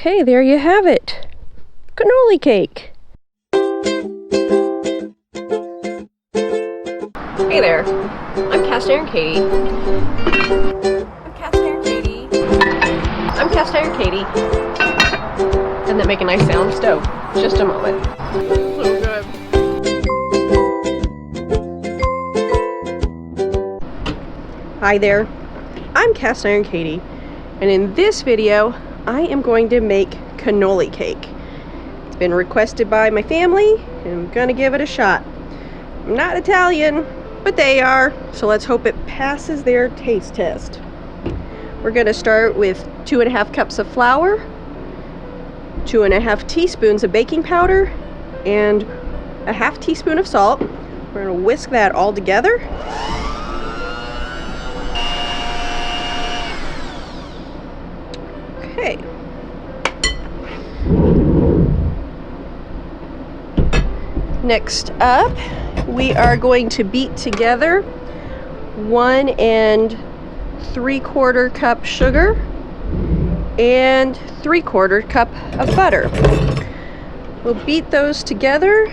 Okay, there you have it. Cannoli cake. Hey there, I'm Cast Iron Katie. Doesn't that make a nice sound? Stove. Just a moment. So good. Hi there, I'm Cast Iron Katie, and in this video, I am going to make cannoli cake. It's been requested by my family, and I'm gonna give it a shot. I'm not Italian, but they are, so let's hope it passes their taste test. We're gonna start with 2.5 cups of flour, 2.5 teaspoons of baking powder, and 1/2 teaspoon of salt. We're gonna whisk that all together. Okay. Next up, we are going to beat together 1 3/4 cup sugar and 3/4 cup of butter. We'll beat those together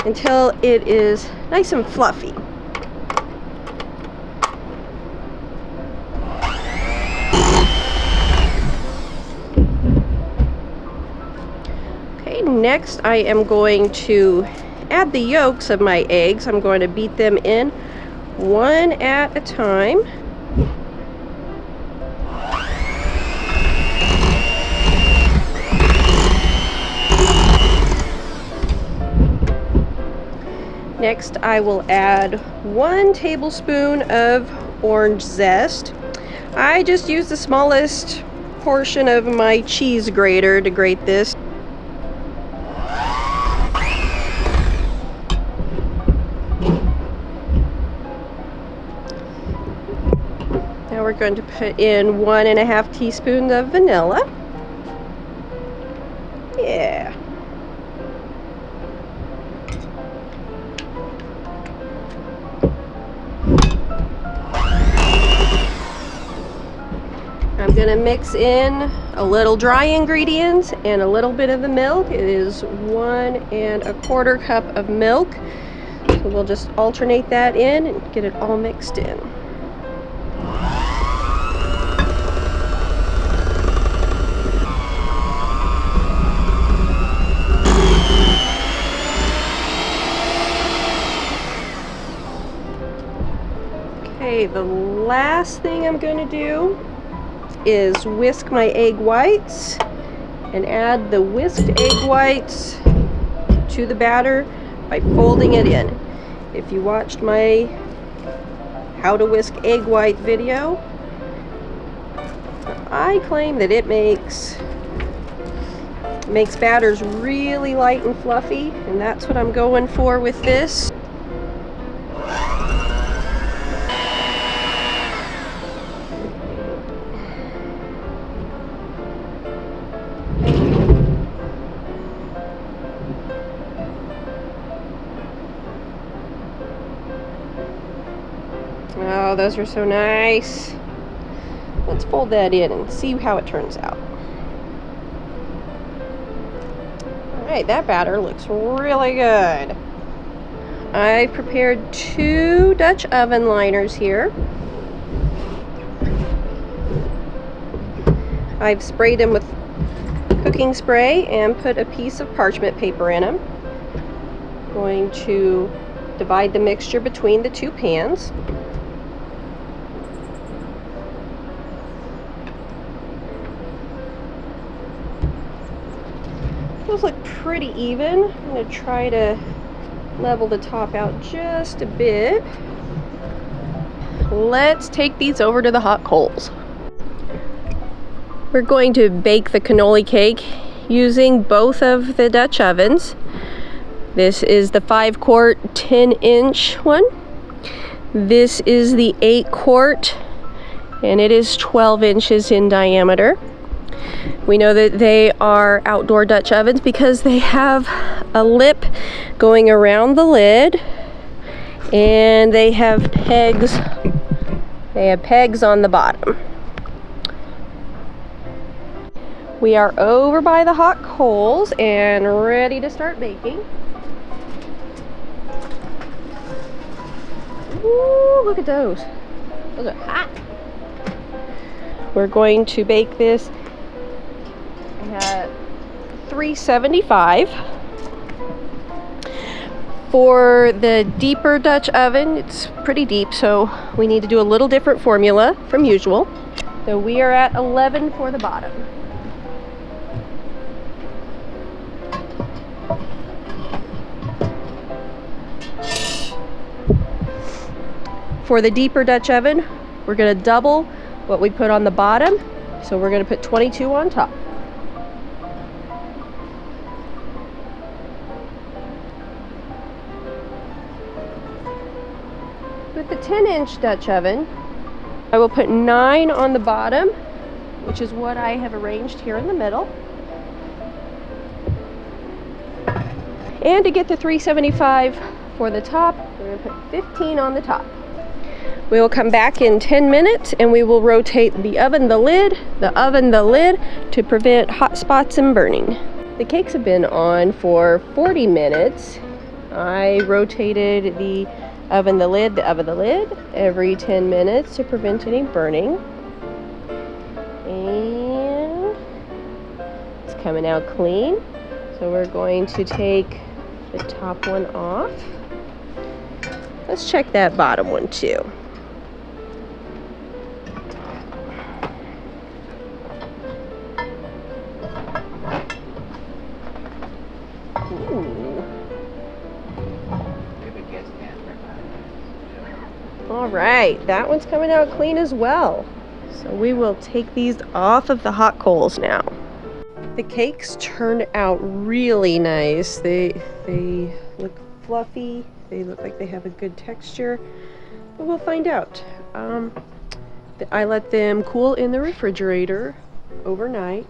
until it is nice and fluffy. Okay, next I am going to add the yolks of my eggs. I'm going to beat them in one at a time. Next, I will add 1 tablespoon of orange zest. I just use the smallest portion of my cheese grater to grate this. Now we're going to put in 1.5 teaspoons of vanilla. Yeah. I'm gonna mix in a little dry ingredients and a little bit of the milk. It is 1 1/4 cup of milk. So we'll just alternate that in and get it all mixed in. Okay, the last thing I'm going to do is whisk my egg whites and add the whisked egg whites to the batter by folding it in. If you watched my how to whisk egg white video, I claim that it makes batters really light and fluffy, and that's what I'm going for with this. Oh, those are so nice. Let's fold that in and see how it turns out. Alright, that batter looks really good. I've prepared 2 Dutch oven liners here. I've sprayed them with cooking spray and put a piece of parchment paper in them. I'm going to divide the mixture between the 2 pans. Those look pretty even. I'm going to try to level the top out just a bit. Let's take these over to the hot coals. We're going to bake the cannoli cake using both of the Dutch ovens. This is the 5-quart 10-inch one. This is the 8-quart, and it is 12 inches in diameter. We know that they are outdoor Dutch ovens because they have a lip going around the lid, and they have pegs. They have pegs on the bottom. We are over by the hot coals and ready to start baking. Ooh, look at those. Those are hot. We're going to bake this at 375. For the deeper Dutch oven, it's pretty deep, so we need to do a little different formula from usual. So we are at 11 for the bottom. For the deeper Dutch oven, we're going to double what we put on the bottom, so we're going to put 22 on top. With the 10-inch Dutch oven, I will put 9 on the bottom, which is what I have arranged here in the middle. And to get the 375 for the top, we're going to put 15 on the top. We will come back in 10 minutes and we will rotate the oven, the lid to prevent hot spots and burning. The cakes have been on for 40 minutes. I rotated the oven, the lid every 10 minutes to prevent any burning. And it's coming out clean. So we're going to take the top one off. Let's check that bottom one too. All right, that one's coming out clean as well. So we will take these off of the hot coals now. The cakes turned out really nice. They look fluffy. They look like they have a good texture, but we'll find out. I let them cool in the refrigerator overnight,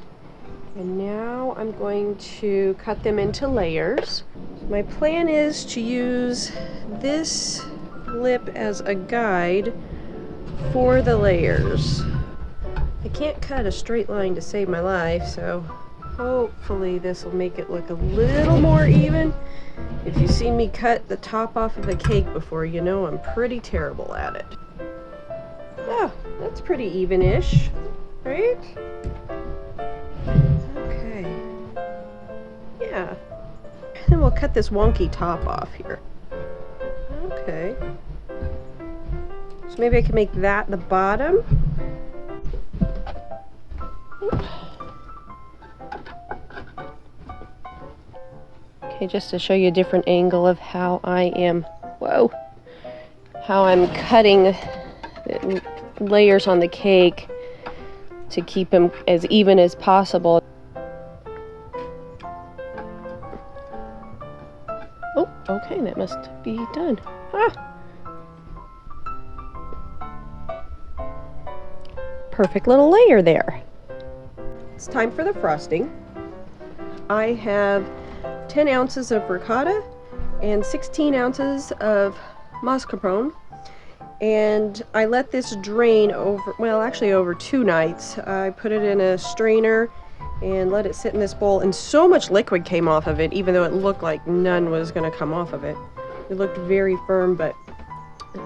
and now I'm going to cut them into layers. My plan is to use this lip as a guide for the layers. I can't cut a straight line to save my life, so hopefully this will make it look a little more even. If you've seen me cut the top off of a cake before, you know I'm pretty terrible at it. Oh, that's pretty even-ish, right? Okay. Yeah. Then we'll cut this wonky top off here. Okay. So maybe I can make that the bottom. Okay, just to show you a different angle of how I am, how I'm cutting the layers on the cake to keep them as even as possible. Oh, okay, that must be done. Perfect little layer there. It's time for the frosting. I have 10 ounces of ricotta and 16 ounces of mascarpone, and I let this drain over 2 nights. I put it in a strainer and let it sit in this bowl, and so much liquid came off of it, even though it looked like none was going to come off of it. It looked very firm,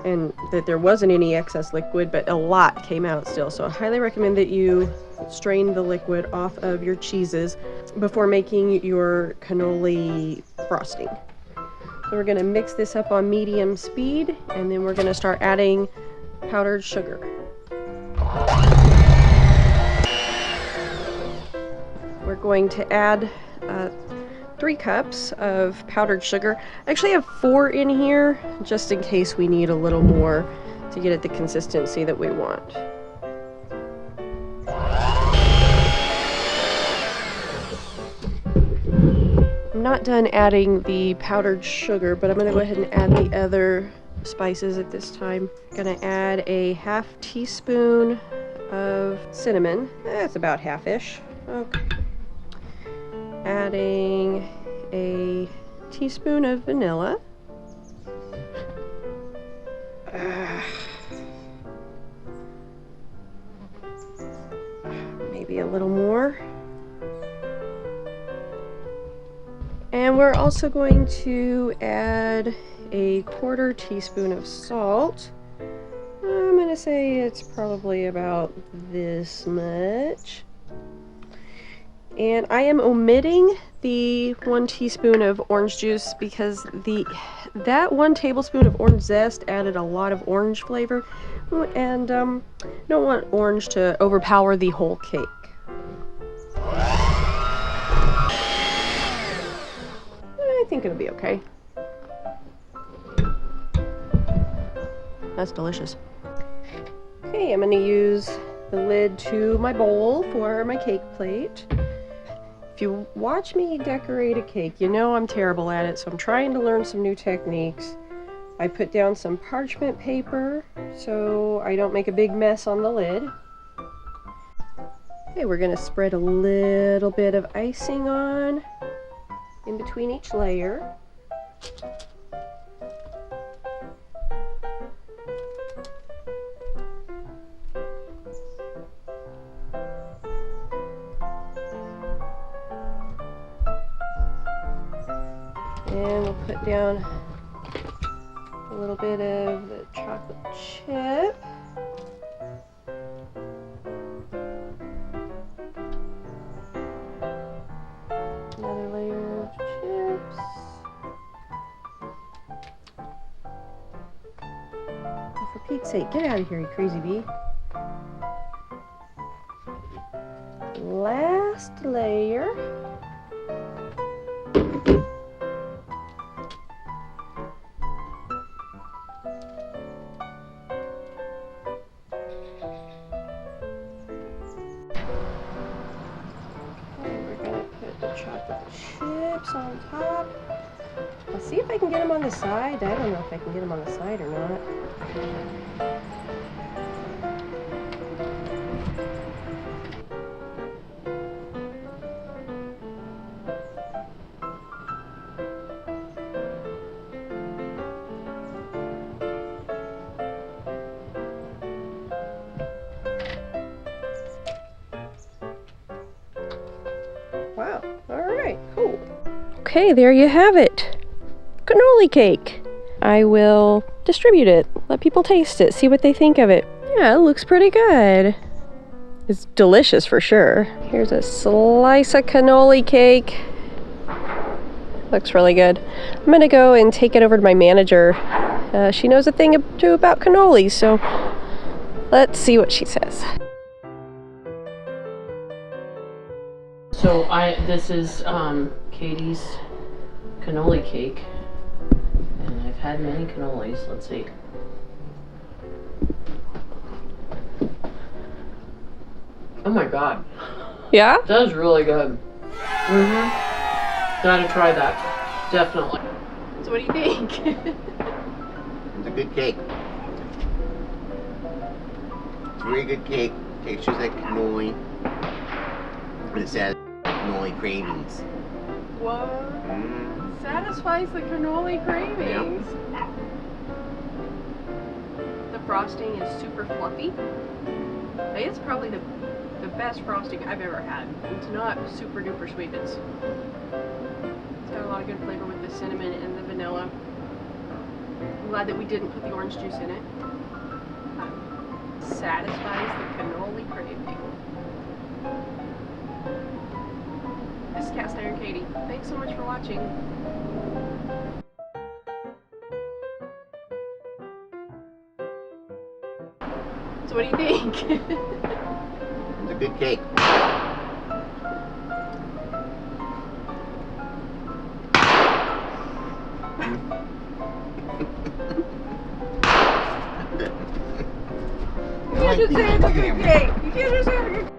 and that there wasn't any excess liquid, but a lot came out still. So I highly recommend that you strain the liquid off of your cheeses before making your cannoli frosting. So we're going to mix this up on medium speed, and then we're going to start adding powdered sugar. We're going to add 3 cups of powdered sugar. I actually have 4 in here, just in case we need a little more to get it the consistency that we want. I'm not done adding the powdered sugar, but I'm going to go ahead and add the other spices at this time. I'm going to add a 1/2 teaspoon of cinnamon. That's about half-ish. Okay. Adding a teaspoon of vanilla. Maybe a little more. And we're also going to add a 1/4 teaspoon of salt. I'm gonna say it's probably about this much. And I am omitting the 1 teaspoon of orange juice because that 1 tablespoon of orange zest added a lot of orange flavor, and don't want orange to overpower the whole cake. I think it'll be okay. That's delicious. Okay, I'm gonna use the lid to my bowl for my cake plate. If you watch me decorate a cake, you know I'm terrible at it, so I'm trying to learn some new techniques. I put down some parchment paper so I don't make a big mess on the lid. Okay, we're gonna spread a little bit of icing on in between each layer. And we'll put down a little bit of the chocolate chip. Another layer of chips. Oh, for Pete's sake, get out of here, you crazy bee. Last layer. Chocolate chips on top. I'll see if I can get them on the side. I don't know if I can get them on the side or not. Wow. Alright, cool. Okay, there you have it. Cannoli cake. I will distribute it, let people taste it, see what they think of it. Yeah, it looks pretty good. It's delicious for sure. Here's a slice of cannoli cake. Looks really good. I'm gonna go and take it over to my manager. She knows a thing or two about cannolis, so let's see what she says. So this is Katie's cannoli cake, and I've had many cannolis. Let's see. Oh my god. Yeah? That was really good. Gotta try that. Definitely. So what do you think? It's a good cake. It's a really good cake. Tastes just like cannoli. And it says cannoli cravings. What? Satisfies the cannoli cravings. Yep. The frosting is super fluffy. It's probably the best frosting I've ever had. It's not super duper sweet. It's got a lot of good flavor with the cinnamon and the vanilla. I'm glad that we didn't put the orange juice in it. Satisfies the cannoli craving. This is Cast Iron Katie. Thanks so much for watching. So what do you think? It's a good cake. You can't just say it's a good cake. You can't just say it's a good cake.